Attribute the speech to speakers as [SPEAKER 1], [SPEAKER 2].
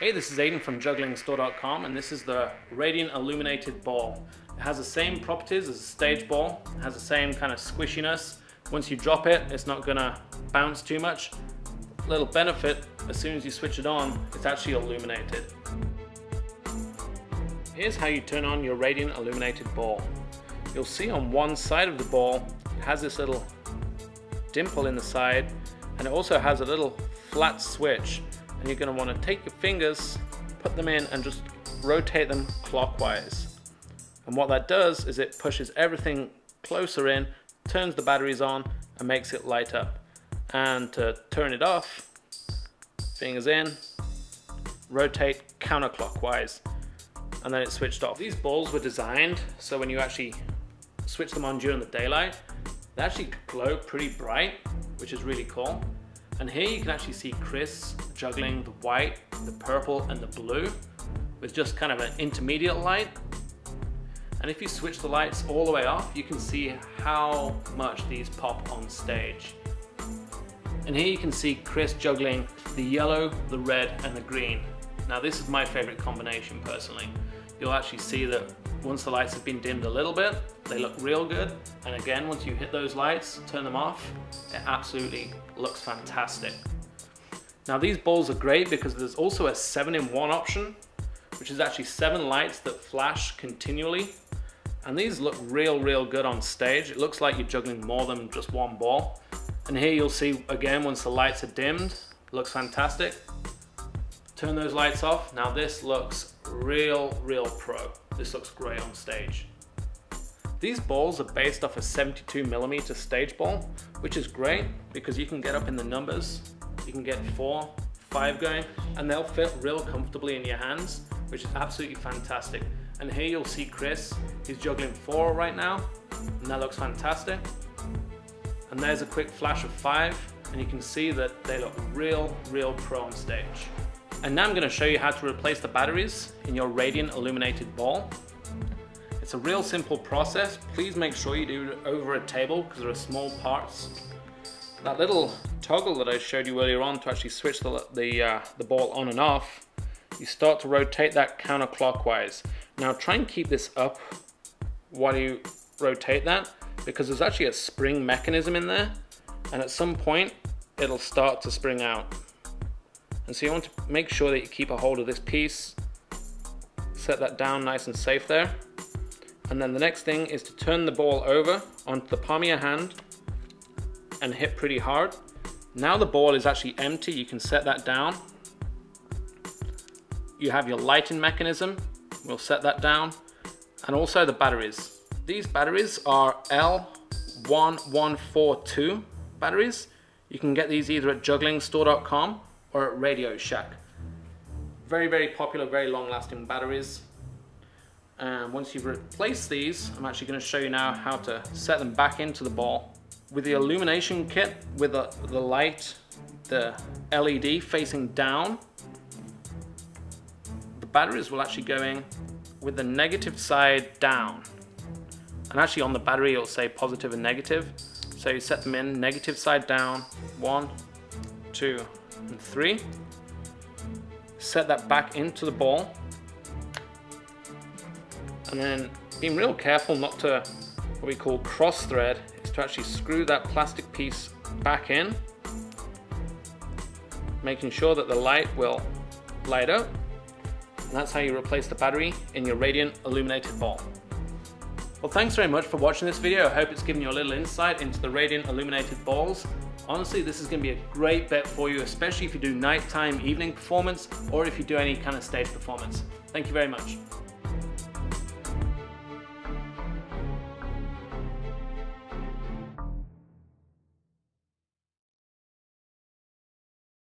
[SPEAKER 1] Hey, this is Aiden from jugglingstore.com, and this is the Radiant Illuminated Ball. It has the same properties as a stage ball. It has the same kind of squishiness. Once you drop it, it's not gonna bounce too much. Little benefit, as soon as you switch it on, it's actually illuminated. Here's how you turn on your Radiant Illuminated Ball. You'll see on one side of the ball, it has this little dimple in the side, and it also has a little flat switch. And you're going to want to take your fingers, put them in, and just rotate them clockwise. And what that does is it pushes everything closer in, turns the batteries on, and makes it light up. And to turn it off, fingers in, rotate counterclockwise, and then it's switched off. These balls were designed so when you actually switch them on during the daylight, they actually glow pretty bright, which is really cool. And here you can actually see Chris juggling the white, the purple, and the blue with just kind of an intermediate light. And if you switch the lights all the way off, you can see how much these pop on stage. And here you can see Chris juggling the yellow, the red, and the green. Now this is my favorite combination personally. You'll actually see that once the lights have been dimmed a little bit, they look real good. And again, once you hit those lights, turn them off, it absolutely looks fantastic. Now these balls are great because there's also a 7-in-1 option, which is actually 7 lights that flash continually. And these look real good on stage. It looks like you're juggling more than just one ball. And here you'll see again, once the lights are dimmed, it looks fantastic. Turn those lights off. Now this looks real pro. This looks great on stage. These balls are based off a 72mm stage ball, which is great because you can get up in the numbers. You can get 4, 5 going, and they'll fit real comfortably in your hands, which is absolutely fantastic. And here you'll see Chris, he's juggling 4 right now, and that looks fantastic. And there's a quick flash of 5, and you can see that they look real pro on stage. And now I'm going to show you how to replace the batteries in your Radiant Illuminated Ball. It's a real simple process. Please make sure you do it over a table because there are small parts. That little toggle that I showed you earlier on to actually switch the ball on and off, you start to rotate that counterclockwise. Now try and keep this up while you rotate that because there's actually a spring mechanism in there, and at some point it'll start to spring out. And so you want to make sure that you keep a hold of this piece, set that down nice and safe there. And then the next thing is to turn the ball over onto the palm of your hand and hit pretty hard. Now the ball is actually empty, you can set that down. You have your lighting mechanism, we'll set that down. And also the batteries. These batteries are L1142 batteries. You can get these either at jugglingstore.com or at Radio Shack. Very popular, very long-lasting batteries. And once you've replaced these, I'm actually going to show you now how to set them back into the ball. With the illumination kit, with the light, the LED facing down, the batteries will actually go in with the negative side down. And actually on the battery it'll say positive and negative. So you set them in negative side down, 1, 2, and 3. Set that back into the ball, and then being real careful not to what we call cross thread, is to actually screw that plastic piece back in, making sure that the light will light up, and that's how you replace the battery in your Radiant Illuminated Ball. Well, thanks very much for watching this video. I hope it's given you a little insight into the Radiant Illuminated Balls. Honestly, this is going to be a great bet for you, especially if you do nighttime, evening performance, or if you do any kind of stage performance. Thank you very much.